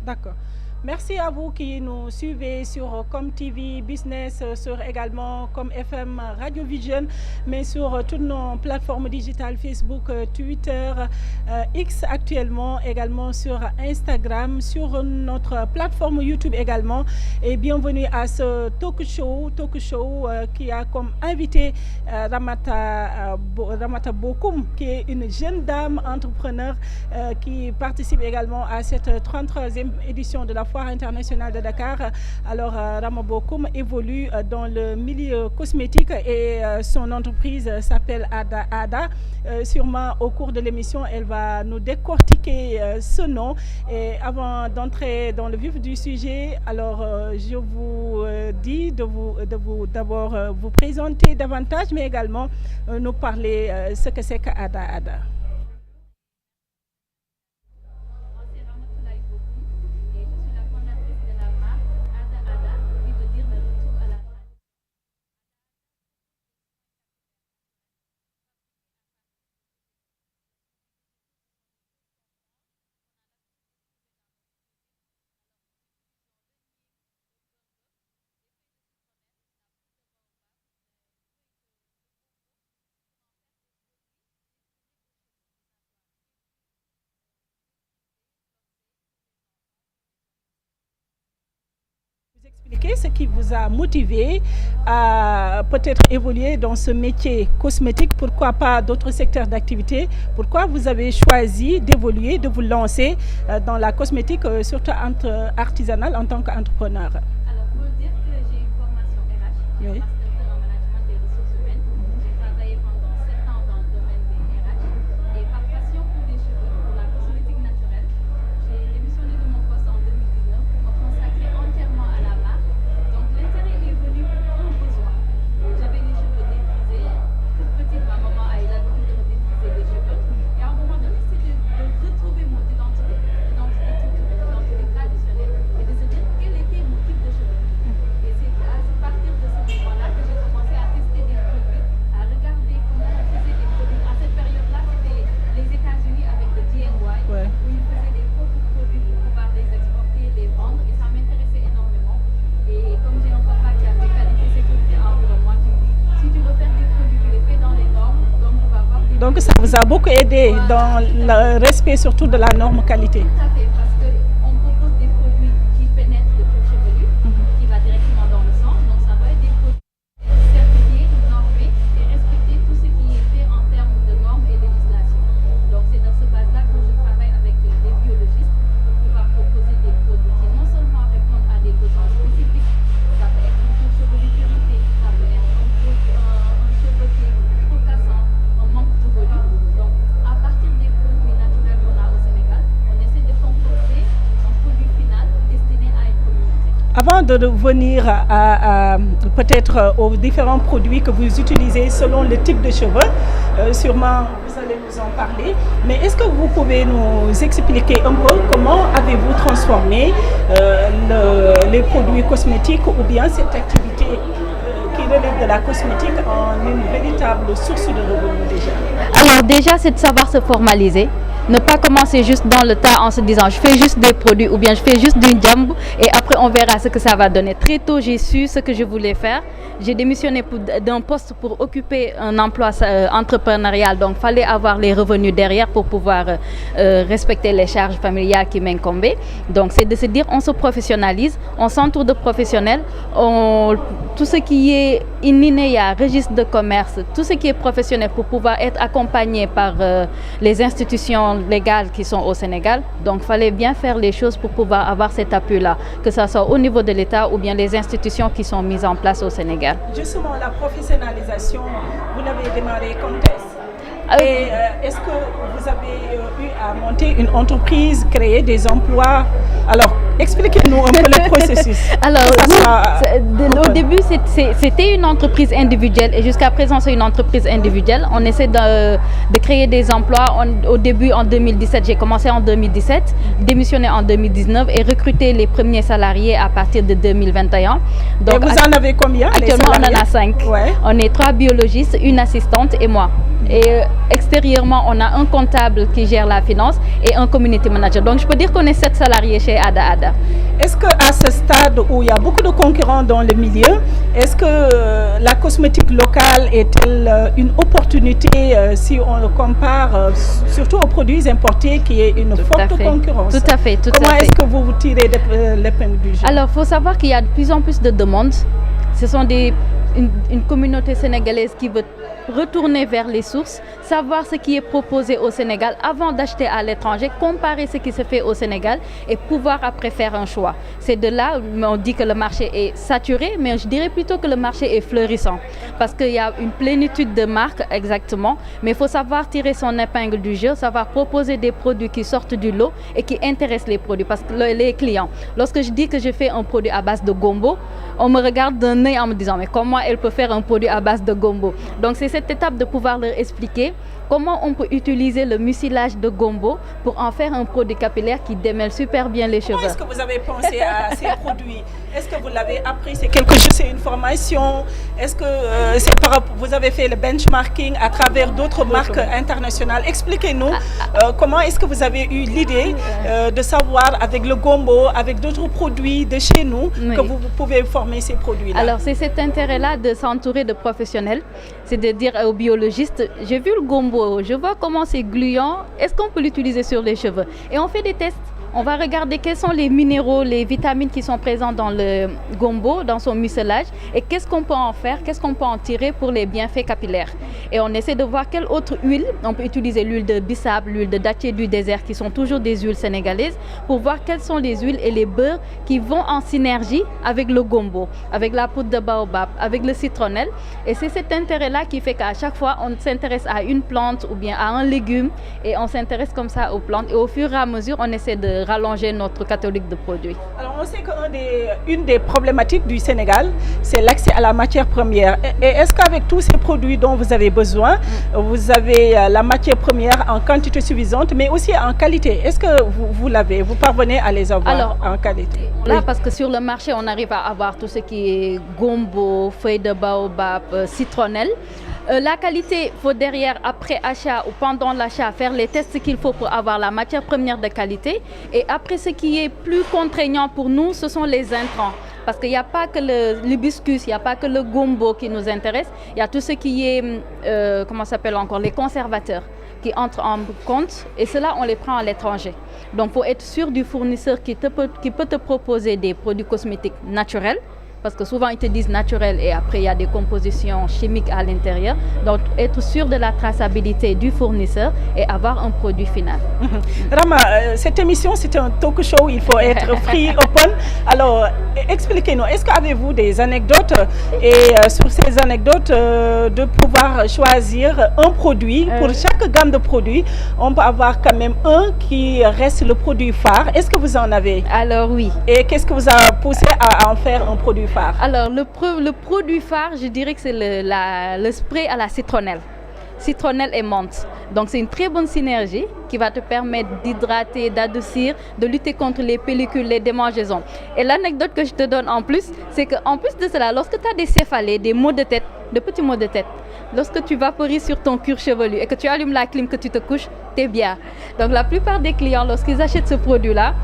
D'accord. Merci à vous qui nous suivez sur Com TV Business, sur également Com FM Radio Vision, mais sur toutes nos plateformes digitales Facebook, Twitter, X actuellement, également sur Instagram, sur notre plateforme YouTube également. Et bienvenue à ce talk show qui a comme invité Ramata Bokoum, qui est une jeune dame entrepreneur qui participe également à cette 33e édition de la Foire internationale de Dakar. Alors, Rama Bokoum évolue dans le milieu cosmétique et son entreprise s'appelle Ada. Sûrement, au cours de l'émission, elle va nous décortiquer ce nom. Et avant d'entrer dans le vif du sujet, alors je vous dis de vous d'abord vous présenter davantage, mais également nous parler ce que c'est qu'Ada. Expliquer ce qui vous a motivé à peut-être évoluer dans ce métier cosmétique, pourquoi pas d'autres secteurs d'activité, pourquoi vous avez choisi d'évoluer, de vous lancer dans la cosmétique, surtout artisanale en tant qu'entrepreneur. Alors, il faut dire que j'ai une formation RH, j'ai un master en management des ressources humaines. J'ai travaillé pendant 7 ans dans le domaine des RH et par passion pour les cheveux, pour la cosmétique naturelle, j'ai démissionné de mon poste en 2019 pour me consacrer entièrement à la marque. Donc l'intérêt est venu pour un besoin. J'avais les cheveux défrisés. Toute petite, ma maman a eu l'habitude de me défriser les cheveux. Et à un moment donné, c'est de retrouver mon identité culturelle, l'identité traditionnelle, et de se dire quel était mon type de cheveux. Et c'est à partir de ce moment-là que j'ai commencé à tester des produits, à regarder comment on faisait des produits. À cette période-là, c'était les États-Unis avec le DIY, où ils faisaient des propres produits pour pouvoir les exporter, les vendre, et ça m'intéressait énormément. Et comme j'ai un papa qui a fait qualité, sécurité, environnement, qui me dit, si tu veux faire des produits, tu les fais dans les normes, donc tu vas avoir des... Donc ça vous a beaucoup aidé dans le respect surtout de la norme qualité. Tout à fait, parce qu'on propose des produits qui pénètrent le cuir chevelu, qui va directement dans le sang, donc ça doit être des produits certifiés, normés et respecter tout ce qui est fait en termes de normes et législation. Donc c'est dans ce base-là que je travaille avec des biologistes pour pouvoir proposer des produits qui non seulement répondent à des besoins spécifiques, ça peut être un cuir chevelu purité, ça peut être un cheveu qui est trop cassant, un manque de volume. Donc à partir des produits naturels qu'on a au Sénégal, on essaie de concocter un produit final destiné à une communauté. Avant de revenir peut-être aux différents produits que vous utilisez selon le type de cheveux, sûrement vous allez nous en parler, mais est-ce que vous pouvez nous expliquer un peu comment avez-vous transformé les produits cosmétiques ou bien cette activité qui relève de la cosmétique en une véritable source de revenus déjà? Alors déjà, c'est de savoir se formaliser. Ne pas commencer juste dans le tas en se disant je fais juste des produits ou bien je fais juste d'une jambe et après on verra ce que ça va donner. Très tôt, j'ai su ce que je voulais faire. J'ai démissionné d'un poste pour occuper un emploi entrepreneurial. Donc, il fallait avoir les revenus derrière pour pouvoir respecter les charges familiales qui m'incombaient. Donc, c'est de se dire on se professionnalise, on s'entoure de professionnels. Tout ce qui est ININEA, registre de commerce, tout ce qui est professionnel pour pouvoir être accompagné par les institutions légales qui sont au Sénégal. Donc, il fallait bien faire les choses pour pouvoir avoir cet appui-là, que ce soit au niveau de l'État ou bien les institutions qui sont mises en place au Sénégal. Justement, la professionnalisation, vous l'avez démarré quand est-ce? Et est-ce que vous avez eu à monter une entreprise, créer des emplois? Alors, expliquez-nous un peu le processus. Alors, au début, c'était une entreprise individuelle et jusqu'à présent, c'est une entreprise individuelle. On essaie de créer des emplois. Au début, en 2017, j'ai commencé en 2017, démissionné en 2019 et recruté les premiers salariés à partir de 2021. Donc, et vous en avez combien? Actuellement, on en a 5. Ouais. On est 3 biologistes, une assistante et moi. Et extérieurement, on a un comptable qui gère la finance et un community manager. Donc je peux dire qu'on est 7 salariés chez Ada Ada. Est-ce qu'à ce stade où il y a beaucoup de concurrents dans le milieu, est-ce que la cosmétique locale est-elle une opportunité si on le compare surtout aux produits importés qui est une forte concurrence? Tout à fait. Comment est-ce que vous tirez l'épingle du jeu? Alors, il faut savoir qu'il y a de plus en plus de demandes. Ce sont une communauté sénégalaise qui veut retourner vers les sources, savoir ce qui est proposé au Sénégal avant d'acheter à l'étranger, comparer ce qui se fait au Sénégal et pouvoir après faire un choix. C'est de là où on dit que le marché est saturé, mais je dirais plutôt que le marché est fleurissant parce qu'il y a une plénitude de marques exactement, mais il faut savoir tirer son épingle du jeu, savoir proposer des produits qui sortent du lot et qui intéressent les produits parce que les clients. Lorsque je dis que je fais un produit à base de gombo, on me regarde d'un œil en me disant mais comment elle peut faire un produit à base de gombo? Donc c'est cette étape de pouvoir leur expliquer comment on peut utiliser le mucilage de gombo pour en faire un produit capillaire qui démêle super bien les cheveux. Comment est-ce que vous avez pensé à ces produits? Est-ce que vous l'avez appris? C'est quelque chose, c'est une formation? Est-ce que vous avez fait le benchmarking à travers d'autres marques internationales? Expliquez-nous comment est-ce que vous avez eu l'idée de savoir avec le gombo, avec d'autres produits de chez nous, que vous pouvez former ces produits-là? Alors c'est cet intérêt-là de s'entourer de professionnels, c'est de dire aux biologistes, j'ai vu le gombo, je vois comment c'est gluant, est-ce qu'on peut l'utiliser sur les cheveux? Et on fait des tests. On va regarder quels sont les minéraux, les vitamines qui sont présents dans le gombo, dans son mucilage, et qu'est-ce qu'on peut en faire, qu'est-ce qu'on peut en tirer pour les bienfaits capillaires. Et on essaie de voir quelle autre huile, on peut utiliser l'huile de bissap, l'huile de dattier du désert, qui sont toujours des huiles sénégalaises, pour voir quelles sont les huiles et les beurres qui vont en synergie avec le gombo, avec la poudre de baobab, avec le citronnelle. Et c'est cet intérêt-là qui fait qu'à chaque fois, on s'intéresse à une plante ou bien à un légume, et on s'intéresse comme ça aux plantes. Et au fur et à mesure, on essaie de rallonger notre catalogue de produits. Alors on sait qu'une des problématiques du Sénégal, c'est l'accès à la matière première. Et est-ce qu'avec tous ces produits dont vous avez besoin, vous avez la matière première en quantité suffisante, mais aussi en qualité? Est-ce que vous l'avez? Vous parvenez à les avoir en qualité? Là, parce que sur le marché, on arrive à avoir tout ce qui est gombo, feuilles de baobab, citronnelle. La qualité, il faut derrière, après achat ou pendant l'achat, faire les tests qu'il faut pour avoir la matière première de qualité. Et après, ce qui est plus contraignant pour nous, ce sont les intrants. Parce qu'il n'y a pas que l'hibiscus, il n'y a pas que le gombo qui nous intéresse. Il y a tout ce qui est, comment ça s'appelle encore, les conservateurs qui entrent en compte. Et cela, on les prend à l'étranger. Donc, il faut être sûr du fournisseur qui peut te proposer des produits cosmétiques naturels. Parce que souvent, ils te disent naturel et après, il y a des compositions chimiques à l'intérieur. Donc, être sûr de la traçabilité du fournisseur et avoir un produit final. Rama, cette émission, c'est un talk show, il faut être free, open. Alors, expliquez-nous, est-ce qu'avez-vous des anecdotes et sur ces anecdotes, de pouvoir choisir un produit, pour chaque gamme de produits, on peut avoir quand même un qui reste le produit phare. Est-ce que vous en avez? Alors, oui. Et qu'est-ce que vous a poussé à en faire un produit phare? Alors, le produit phare, je dirais que c'est le spray à la citronnelle. Citronnelle et menthe. Donc, c'est une très bonne synergie qui va te permettre d'hydrater, d'adoucir, de lutter contre les pellicules, les démangeaisons. Et l'anecdote que je te donne en plus, c'est qu'en plus de cela, lorsque tu as des céphalées, des maux de tête, de petits maux de tête, lorsque tu vaporises sur ton cuir chevelu et que tu allumes la clim, que tu te couches, t'es bien. Donc, la plupart des clients, lorsqu'ils achètent ce produit-là,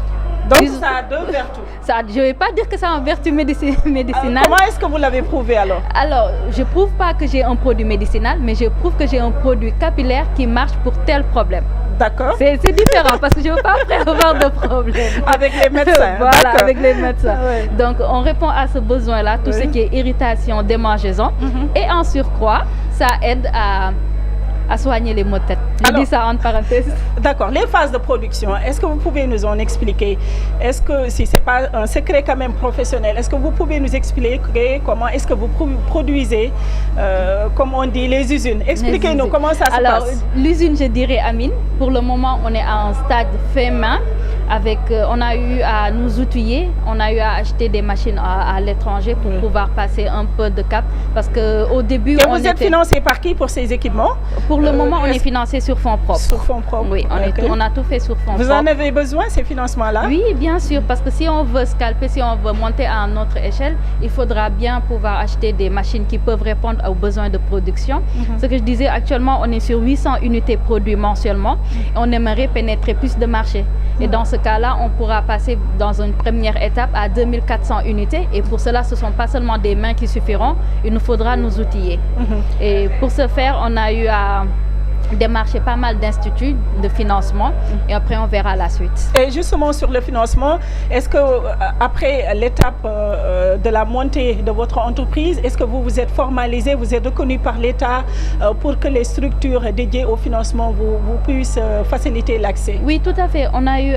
donc ça a deux vertus. Je ne vais pas dire que ça a une vertu médicinale. Comment est-ce que vous l'avez prouvé alors? Alors, je ne prouve pas que j'ai un produit médicinal, mais je prouve que j'ai un produit capillaire qui marche pour tel problème. D'accord. C'est différent parce que je ne veux pas après avoir de problème. Avec les médecins. Voilà, avec les médecins. Ouais. Donc, on répond à ce besoin-là, tout ce qui est irritation, démangeaison. Et en surcroît, ça aide à soigner les maux de tête. Je dis ça entre parenthèses. D'accord. Les phases de production, est-ce que vous pouvez nous en expliquer? Est-ce que, si ce n'est pas un secret quand même professionnel, est-ce que vous pouvez nous expliquer comment est-ce que vous produisez, comme on dit, les usines? Expliquez-nous comment ça se passe. Alors, l'usine, je dirais Amine. Pour le moment, on est à un stade fin main. On a eu à nous outiller, on a eu à acheter des machines à l'étranger pour pouvoir passer un peu de cap. Parce qu'au début, vous êtes financé par qui pour ces équipements? Pour le moment, on est financé sur fonds propres. Sur fonds propres. Oui, on a tout fait sur fonds propres. Vous en avez besoin, ces financements-là? Oui, bien sûr, parce que si on veut scalper, si on veut monter à notre échelle, il faudra bien pouvoir acheter des machines qui peuvent répondre aux besoins de production. Ce que je disais, actuellement, on est sur 800 unités produites mensuellement. On aimerait pénétrer plus de marchés. Et dans ce cas-là, on pourra passer dans une première étape à 2400 unités. Et pour cela, ce ne sont pas seulement des mains qui suffiront, il nous faudra nous outiller. Et pour ce faire, on a eu à démarcher pas mal d'instituts de financement et après on verra la suite. Et justement sur le financement, est-ce que après l'étape de la montée de votre entreprise, est-ce que vous vous êtes formalisé, vous êtes reconnu par l'État pour que les structures dédiées au financement vous puissent faciliter l'accès? Oui, tout à fait. On a eu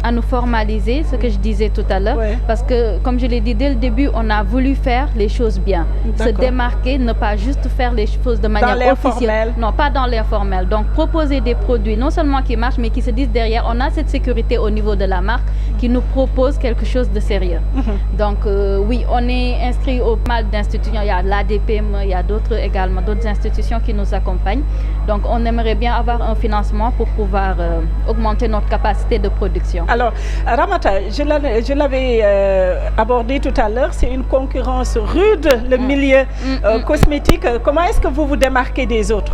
à nous formaliser, ce que je disais tout à l'heure, parce que comme je l'ai dit dès le début, on a voulu faire les choses bien, se démarquer, ne pas juste faire les choses de manière officielle. Non, pas dans l'informel. Donc proposer des produits non seulement qui marchent, mais qui se disent derrière, on a cette sécurité au niveau de la marque qui nous propose quelque chose de sérieux. Donc oui, on est inscrit au mal d'institutions, il y a l'ADPM, il y a d'autres également, d'autres institutions qui nous accompagnent. Donc on aimerait bien avoir un financement pour pouvoir augmenter notre capacité de production. Alors, Ramata, je l'avais abordé tout à l'heure, c'est une concurrence rude, le milieu cosmétique. Comment est-ce que vous vous démarquez des autres?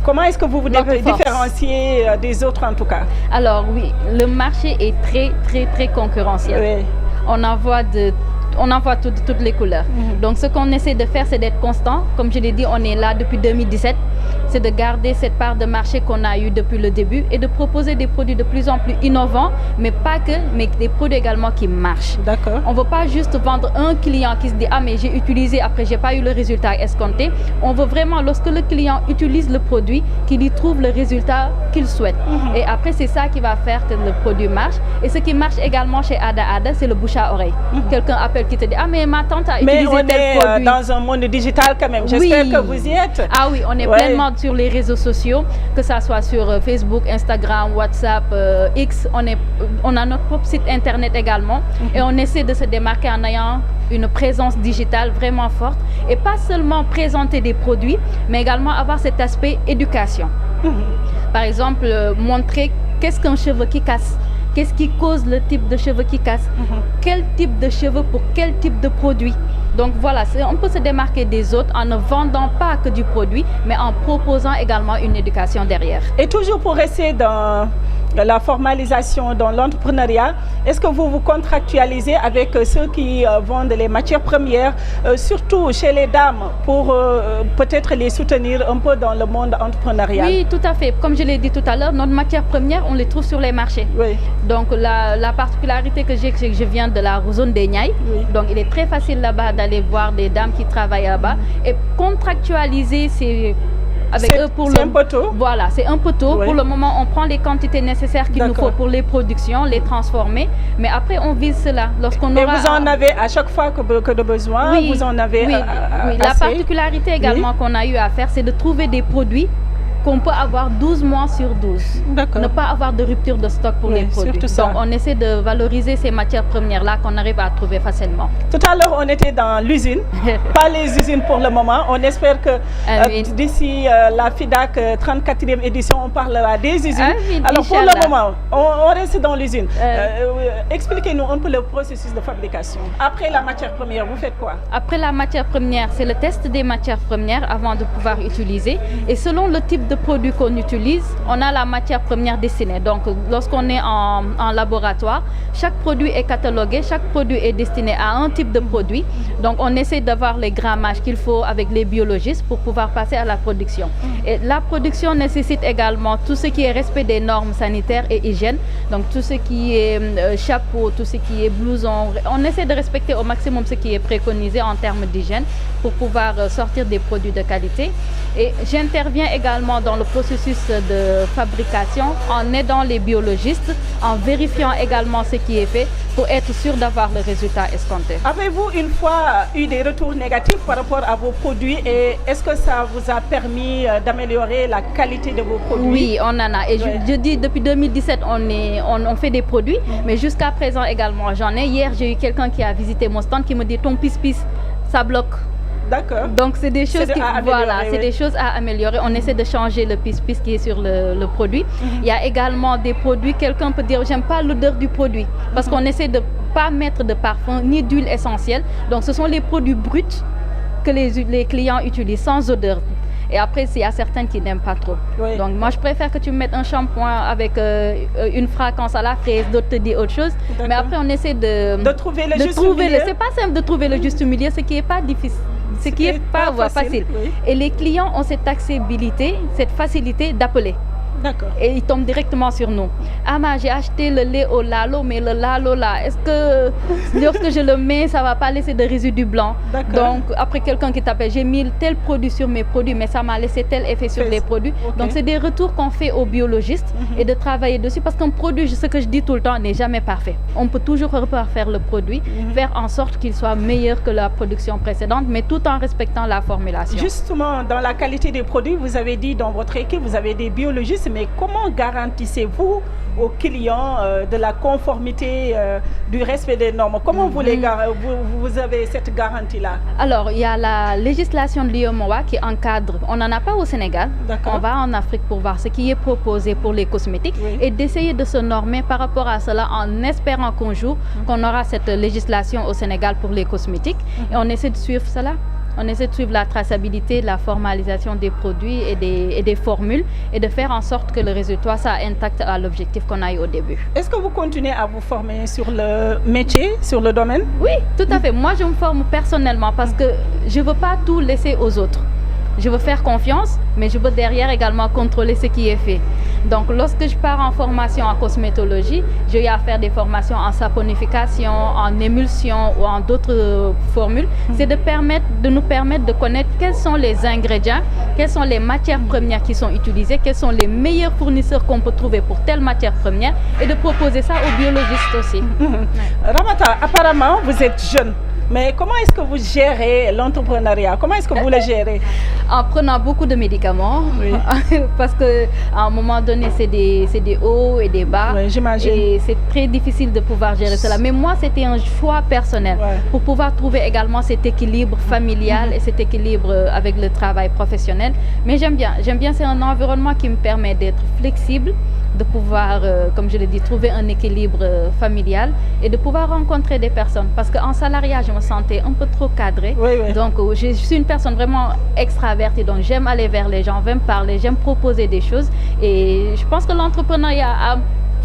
Comment est-ce que vous vous différenciez des autres en tout cas? Alors oui, le marché est très concurrentiel. On en voit toutes les couleurs. Donc ce qu'on essaie de faire, c'est d'être constant. Comme je l'ai dit, on est là depuis 2017. C'est de garder cette part de marché qu'on a eu depuis le début et de proposer des produits de plus en plus innovants, mais pas que, mais des produits également qui marchent. D'accord. On ne veut pas juste vendre un client qui se dit « Ah, mais j'ai utilisé, après j'ai pas eu le résultat escompté ». On veut vraiment, lorsque le client utilise le produit, qu'il y trouve le résultat qu'il souhaite. Et après, c'est ça qui va faire que le produit marche. Et ce qui marche également chez Ada Ada, c'est le bouche à oreille. Quelqu'un appelle qui te dit « Ah, mais ma tante a utilisé tel produit ». Mais on est dans un monde digital quand même. J'espère que vous y êtes. Ah oui, on est pleinement sur les réseaux sociaux, que ça soit sur Facebook, Instagram, WhatsApp, X. On a notre propre site internet également et on essaie de se démarquer en ayant une présence digitale vraiment forte et pas seulement présenter des produits, mais également avoir cet aspect éducation. Par exemple, montrer qu'est-ce qu'un cheveu qui casse. Qu'est-ce qui cause le type de cheveux qui casse? Quel type de cheveux pour quel type de produit? Donc voilà, on peut se démarquer des autres en ne vendant pas que du produit, mais en proposant également une éducation derrière. Et toujours pour rester dans la formalisation dans l'entrepreneuriat, est-ce que vous vous contractualisez avec ceux qui vendent les matières premières, surtout chez les dames, pour peut-être les soutenir un peu dans le monde entrepreneurial? Oui, tout à fait. Comme je l'ai dit tout à l'heure, notre matière première, on les trouve sur les marchés. Donc la particularité que j'ai, c'est que je viens de la zone des Niayes. Donc il est très facile là-bas d'aller voir des dames qui travaillent là-bas. Et contractualiser, c'est avec eux pour un peu tôt. Voilà, c'est un peu tôt. Pour le moment, on prend les quantités nécessaires qu'il nous faut pour les productions, les transformer. Mais après, on vise cela. Et vous en avez à chaque fois que de besoin, vous en avez assez. La particularité également qu'on a eu à faire, c'est de trouver des produits qu'on peut avoir 12 mois sur 12. Ne pas avoir de rupture de stock pour les produits. Donc on essaie de valoriser ces matières premières-là qu'on arrive à trouver facilement. Tout à l'heure, on était dans l'usine, pas les usines pour le moment. On espère que d'ici la FIDAC 34e édition, on parlera des usines. Alors pour le moment, on reste dans l'usine. Expliquez-nous un peu le processus de fabrication. Après la matière première, vous faites quoi? Après la matière première, c'est le test des matières premières avant de pouvoir utiliser. Et selon le type de produit qu'on utilise, on a la matière première destinée. Donc, lorsqu'on est en laboratoire, chaque produit est catalogué, chaque produit est destiné à un type de produit. Donc, on essaie d'avoir les grammages qu'il faut avec les biologistes pour pouvoir passer à la production. Et la production nécessite également tout ce qui est respect des normes sanitaires et hygiène. Donc, tout ce qui est chapeau, tout ce qui est blouson. On essaie de respecter au maximum ce qui est préconisé en termes d'hygiène pour pouvoir sortir des produits de qualité. Et j'interviens également dans le processus de fabrication, en aidant les biologistes, en vérifiant également ce qui est fait pour être sûr d'avoir le résultat escompté. Avez-vous une fois eu des retours négatifs par rapport à vos produits et est-ce que ça vous a permis d'améliorer la qualité de vos produits? Oui, on en a. Et je dis depuis 2017, on fait des produits, mais jusqu'à présent également, j'en ai. Hier, j'ai eu quelqu'un qui a visité mon stand qui me dit ton pis-pis, ça bloque. D'accord. Donc c'est des choses des choses à améliorer. On essaie de changer le pis-pis qui est sur le produit. Il y a également des produits, quelqu'un peut dire j'aime pas l'odeur du produit parce qu'on essaie de pas mettre de parfum ni d'huile essentielle. Donc ce sont les produits bruts que les clients utilisent sans odeur. Et après, il y a certains qui n'aiment pas trop. Oui. Donc moi, je préfère que tu me mettes un shampoing avec une fragrance à la fraise, d'autres te disent autre chose. Mais après, on essaie de trouver le juste milieu. C'est pas simple de trouver le juste milieu, ce qui n'est pas difficile. Ce qui n'est pas facile. Oui. Et les clients ont cette accessibilité, cette facilité d'appeler. D'accord. Et ils tombent directement sur nous. Ah, j'ai acheté le lait au lalo, mais le lalo là, est-ce que lorsque je le mets, ça ne va pas laisser de résidus blancs? Donc, après quelqu'un qui t'appelle, j'ai mis tel produit sur mes produits, mais ça m'a laissé tel effet sur les produits. Okay. Donc, c'est des retours qu'on fait aux biologistes et de travailler dessus parce qu'un produit, ce que je dis tout le temps, n'est jamais parfait. On peut toujours refaire le produit, faire en sorte qu'il soit meilleur que la production précédente, mais tout en respectant la formulation. Justement, dans la qualité des produits, vous avez dit dans votre équipe, vous avez des biologistes, mais comment garantissez-vous aux clients de la conformité, du respect des normes? Comment vous avez cette garantie-là? Alors, il y a la législation de l'UEMOA qui encadre, on n'en a pas au Sénégal, on va en Afrique pour voir ce qui est proposé pour les cosmétiques et d'essayer de se normer par rapport à cela en espérant qu'un jour qu'on aura cette législation au Sénégal pour les cosmétiques et on essaie de suivre cela. On essaie de suivre la traçabilité, la formalisation des produits et des formules et de faire en sorte que le résultat soit intact à l'objectif qu'on a eu au début. Est-ce que vous continuez à vous former sur le métier, sur le domaine? Oui, tout à fait. Moi, je me forme personnellement parce que je ne veux pas tout laisser aux autres. Je veux faire confiance, mais je veux derrière également contrôler ce qui est fait. Donc, lorsque je pars en formation en cosmétologie, j'ai eu à faire des formations en saponification, en émulsion ou en d'autres formules. C'est de nous permettre de connaître quels sont les ingrédients, quelles sont les matières premières qui sont utilisées, quels sont les meilleurs fournisseurs qu'on peut trouver pour telle matière première et de proposer ça aux biologistes aussi. Ramata, apparemment, vous êtes jeune. Mais comment est-ce que vous gérez l'entrepreneuriat? Comment est-ce que vous le gérez? En prenant beaucoup de médicaments, parce qu'à un moment donné, c'est des hauts et des bas. Oui, j'imagine. Et c'est très difficile de pouvoir gérer cela. Mais moi, c'était un choix personnel pour pouvoir trouver également cet équilibre familial et cet équilibre avec le travail professionnel. Mais j'aime bien, c'est un environnement qui me permet d'être flexible, de pouvoir, comme je l'ai dit, trouver un équilibre familial et de pouvoir rencontrer des personnes. Parce qu'en salariat, je me sentais un peu trop cadrée. Donc, je suis une personne vraiment extravertie. Donc, j'aime aller vers les gens, j'aime parler, j'aime proposer des choses. Et je pense que l'entrepreneuriat,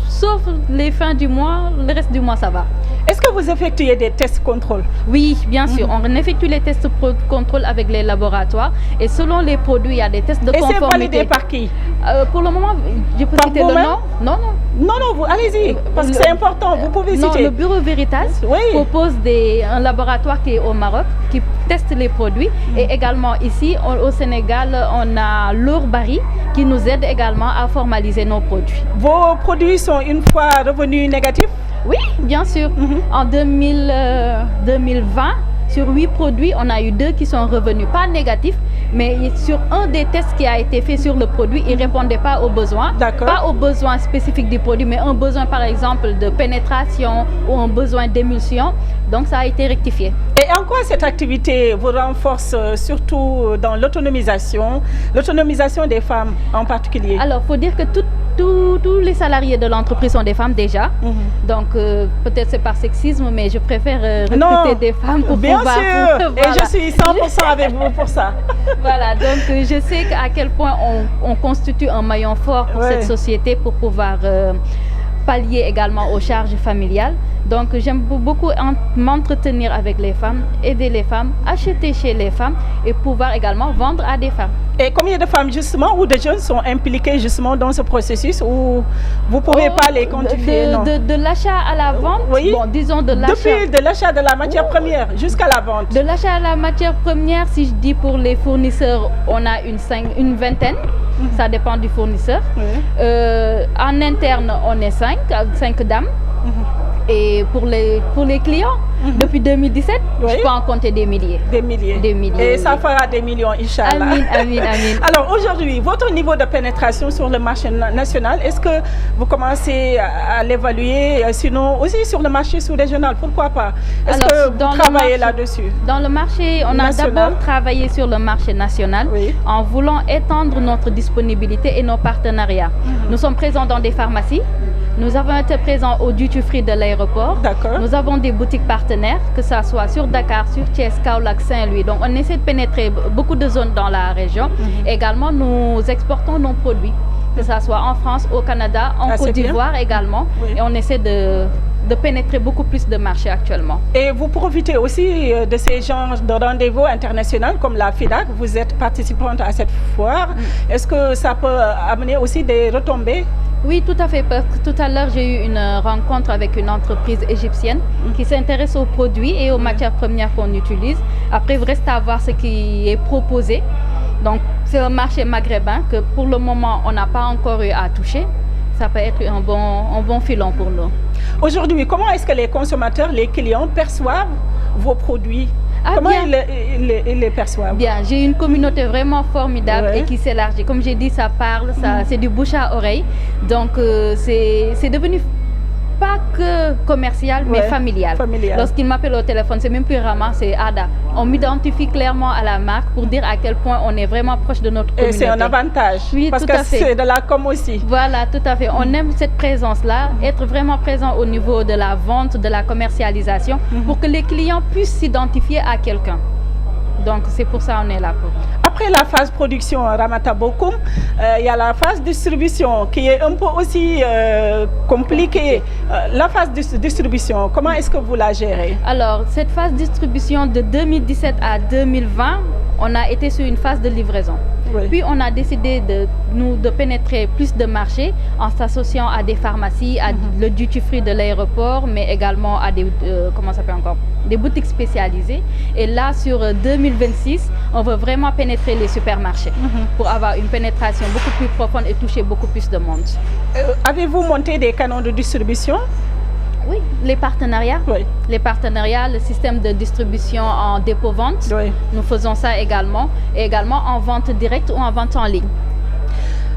sauf les fins du mois, le reste du mois, ça va. Est-ce que vous effectuez des tests contrôle? Oui, bien sûr. On effectue les tests contrôle avec les laboratoires. Et selon les produits, il y a des tests de conformité. Et c'est validé par qui? Pour le moment, je peux citer le nom. Non, allez-y, parce que c'est important, vous pouvez citer. Non, le Bureau Veritas propose un laboratoire qui est au Maroc, qui teste les produits. Et également ici, au Sénégal, on a l'Ourbari qui nous aide également à formaliser nos produits. Vos produits sont une fois revenus négatifs? Oui, bien sûr. En 2020, sur 8 produits, on a eu 2 qui sont revenus, pas négatifs, mais sur un des tests qui a été fait sur le produit, il ne répondait pas aux besoins. Pas aux besoins spécifiques du produit, mais un besoin par exemple de pénétration ou un besoin d'émulsion. Donc ça a été rectifié. Et en quoi cette activité vous renforce surtout dans l'autonomisation des femmes en particulier? Alors, il faut dire que tous les salariés de l'entreprise sont des femmes déjà. Donc, peut-être c'est par sexisme, mais je préfère recruter des femmes pour bien pouvoir... sûr, et je suis 100% avec vous pour ça. Voilà, donc je sais à quel point on constitue un maillon fort pour cette société pour pouvoir pallier également aux charges familiales. Donc j'aime beaucoup m'entretenir avec les femmes, aider les femmes, acheter chez les femmes et pouvoir également vendre à des femmes. Et combien de femmes justement ou de jeunes sont impliquées justement dans ce processus ou vous ne pouvez pas les quantifier? De l'achat à la vente, bon, disons de l'achat. Depuis de l'achat de la matière première jusqu'à la vente. De l'achat à la matière première, si je dis pour les fournisseurs, on a une vingtaine. Ça dépend du fournisseur. En interne, on est 5 dames. Et pour les clients, depuis 2017, je peux en compter des milliers. Des milliers. Et ça fera des millions, Inch'Allah. Amin, amin, amin. Alors aujourd'hui, votre niveau de pénétration sur le marché national, est-ce que vous commencez à l'évaluer, sinon aussi sur le marché sous-régional, pourquoi pas? Est-ce que vous travaillez là-dessus? Dans le marché, on a d'abord travaillé sur le marché national en voulant étendre notre disponibilité et nos partenariats. Nous sommes présents dans des pharmacies. Nous avons été présents au duty free de l'aéroport. Nous avons des boutiques partenaires, que ce soit sur Dakar, sur Thiès, Kaolack, Saint-Louis. Donc on essaie de pénétrer beaucoup de zones dans la région. Également, nous exportons nos produits, que ce soit en France, au Canada, en Côte d'Ivoire également. Et on essaie de pénétrer beaucoup plus de marchés actuellement. Et vous profitez aussi de ces genres de rendez-vous internationaux comme la FIDAC. Vous êtes participante à cette foire. Est-ce que ça peut amener aussi des retombées? Oui, tout à fait. Parce que tout à l'heure, j'ai eu une rencontre avec une entreprise égyptienne qui s'intéresse aux produits et aux matières premières qu'on utilise. Après, il reste à voir ce qui est proposé. Donc, c'est un marché maghrébin que pour le moment, on n'a pas encore eu à toucher. Ça peut être un bon filon pour nous. Aujourd'hui, comment est-ce que les consommateurs, les clients perçoivent vos produits? Comment ils les perçoivent? Bien, j'ai une communauté vraiment formidable et qui s'élargit. Comme j'ai dit, ça parle, c'est du bouche à oreille. Donc, c'est devenu pas que commercial, mais familial. Lorsqu'il m'appelle au téléphone, c'est même plus Rama, c'est Ada. On m'identifie clairement à la marque pour dire à quel point on est vraiment proche de notre communauté. Et c'est un avantage, parce que c'est de la com aussi. Voilà, tout à fait. On aime cette présence-là, être vraiment présent au niveau de la vente, de la commercialisation, pour que les clients puissent s'identifier à quelqu'un. Donc, c'est pour ça qu'on est là. Après la phase production Ramata Bokoum, il y a la phase distribution qui est un peu aussi compliquée. La phase distribution, comment est-ce que vous la gérez? Alors, cette phase distribution de 2017 à 2020, on a été sur une phase de livraison. Puis on a décidé de pénétrer plus de marchés en s'associant à des pharmacies, à le duty free de l'aéroport, mais également à des, des boutiques spécialisées. Et là, sur 2026, on veut vraiment pénétrer les supermarchés pour avoir une pénétration beaucoup plus profonde et toucher beaucoup plus de monde. Avez-vous monté des canaux de distribution? Oui, les partenariats. Les partenariats, le système de distribution en dépôt-vente. Nous faisons ça également. Et également en vente directe ou en vente en ligne.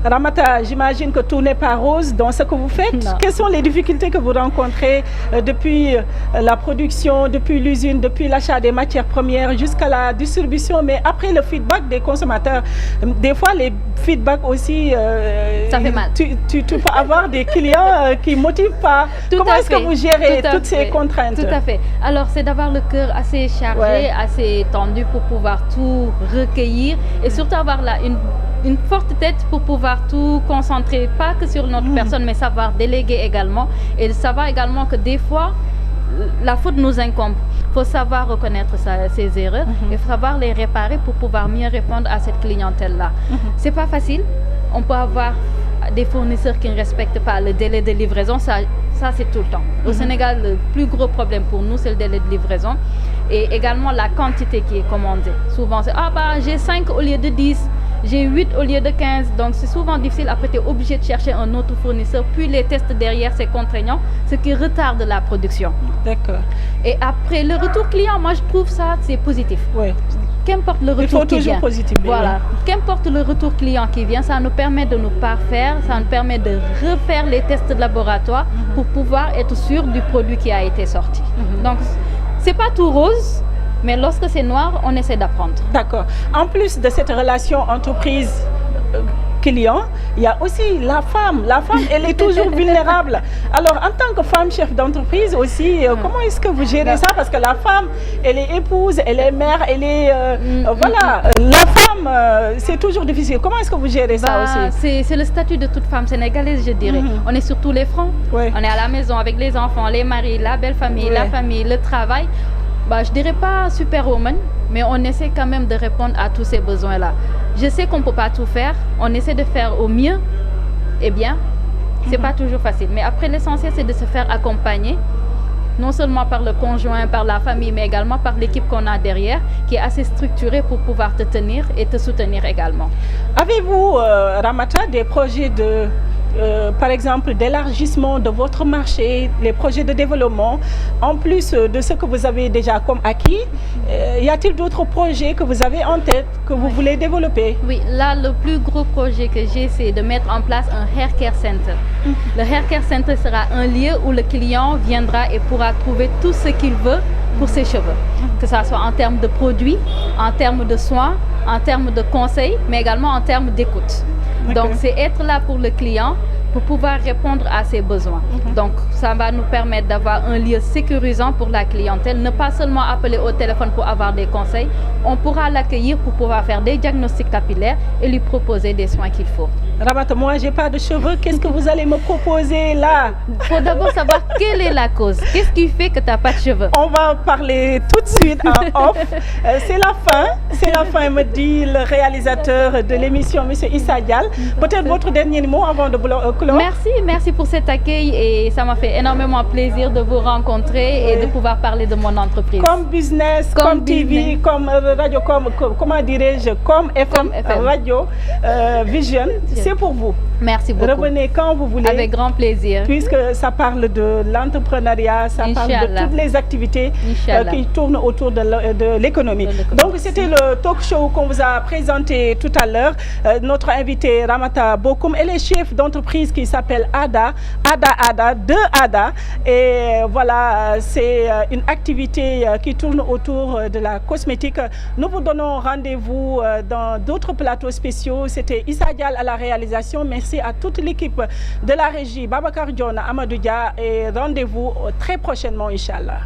Ramata, j'imagine que tout n'est pas rose dans ce que vous faites. Non. Quelles sont les difficultés que vous rencontrez depuis la production, depuis l'usine, depuis l'achat des matières premières jusqu'à la distribution, mais après le feedback des consommateurs? Des fois, les feedbacks aussi, ça fait mal. Tu peux avoir des clients qui ne motivent pas. Comment est-ce que vous gérez toutes ces contraintes? Tout à fait. Alors, c'est d'avoir le cœur assez chargé, assez tendu pour pouvoir tout recueillir et surtout avoir une forte tête pour pouvoir tout concentrer, pas que sur notre personne, mais savoir déléguer également et savoir également que des fois, la faute nous incombe. Il faut savoir reconnaître ses erreurs et savoir les réparer pour pouvoir mieux répondre à cette clientèle-là. C'est pas facile. On peut avoir des fournisseurs qui ne respectent pas le délai de livraison, ça c'est tout le temps. Au Sénégal, le plus gros problème pour nous, c'est le délai de livraison et également la quantité qui est commandée. Souvent, c'est j'ai 5 au lieu de 10. J'ai 8 au lieu de 15, donc c'est souvent difficile. Après, tu es obligé de chercher un autre fournisseur. Puis les tests derrière, c'est contraignant, ce qui retarde la production. D'accord. Et après, le retour client, moi je trouve ça, c'est positif. Oui. Qu'importe le retour qui vient. Voilà. Qu'importe le retour client qui vient, ça nous permet de nous parfaire, ça nous permet de refaire les tests de laboratoire pour pouvoir être sûr du produit qui a été sorti. Donc, c'est pas tout rose. Mais lorsque c'est noir, on essaie d'apprendre. D'accord. En plus de cette relation entreprise-client, il y a aussi la femme. La femme, elle est toujours vulnérable. Alors, en tant que femme chef d'entreprise aussi, comment est-ce que vous gérez ça? Parce que la femme, elle est épouse, elle est mère, elle est... voilà. La femme, c'est toujours difficile. Comment est-ce que vous gérez ça aussi? C'est le statut de toute femme sénégalaise, je dirais. On est sur tous les fronts. On est à la maison avec les enfants, les maris, la belle famille, la famille, le travail. Je ne dirais pas superwoman, mais on essaie quand même de répondre à tous ces besoins-là. Je sais qu'on ne peut pas tout faire, on essaie de faire au mieux, et bien, ce n'est pas toujours facile. Mais après, l'essentiel, c'est de se faire accompagner non seulement par le conjoint, par la famille, mais également par l'équipe qu'on a derrière, qui est assez structurée pour pouvoir te tenir et te soutenir également. Avez-vous, Ramata, des projets par exemple, d'élargissement de votre marché, les projets de développement, en plus de ce que vous avez déjà comme acquis, y a-t-il d'autres projets que vous avez en tête, que vous voulez développer? Oui, là, le plus gros projet que j'ai, c'est de mettre en place un Hair Care Center. Le Hair Care Center sera un lieu où le client viendra et pourra trouver tout ce qu'il veut pour ses cheveux, que ce soit en termes de produits, en termes de soins, en termes de conseils, mais également en termes d'écoute. Donc, c'est être là pour le client pour pouvoir répondre à ses besoins. Donc, ça va nous permettre d'avoir un lieu sécurisant pour la clientèle, ne pas seulement appeler au téléphone pour avoir des conseils, on pourra l'accueillir pour pouvoir faire des diagnostics capillaires et lui proposer des soins qu'il faut. Ramata, moi, j'ai pas de cheveux. Qu'est-ce que vous allez me proposer là? Il faut d'abord savoir quelle est la cause. Qu'est-ce qui fait que tu n'as pas de cheveux? On va en parler tout de suite en off. C'est la fin, me dit le réalisateur de l'émission, M. Issa Dial. Peut-être votre dernier mot avant de clore. Merci pour cet accueil et ça m'a fait énormément plaisir de vous rencontrer et de pouvoir parler de mon entreprise. Comme business, comme TV, comme radio, comment dirais-je, comme FM. Radio Vision. C'est pour vous. Merci beaucoup. Revenez quand vous voulez. Avec grand plaisir. Puisque ça parle de l'entrepreneuriat, ça parle de toutes les activités qui tournent autour de l'économie. Donc c'était le talk show qu'on vous a présenté tout à l'heure. Notre invité Ramata Bokoum, elle est chef d'entreprise qui s'appelle Ada, et voilà, c'est une activité qui tourne autour de la cosmétique. Nous vous donnons rendez-vous dans d'autres plateaux spéciaux. C'était Issa Dial à la réalisation. Merci à toute l'équipe de la régie, Babacar Dione, Amadou Dia, et rendez-vous très prochainement, Inch'Allah.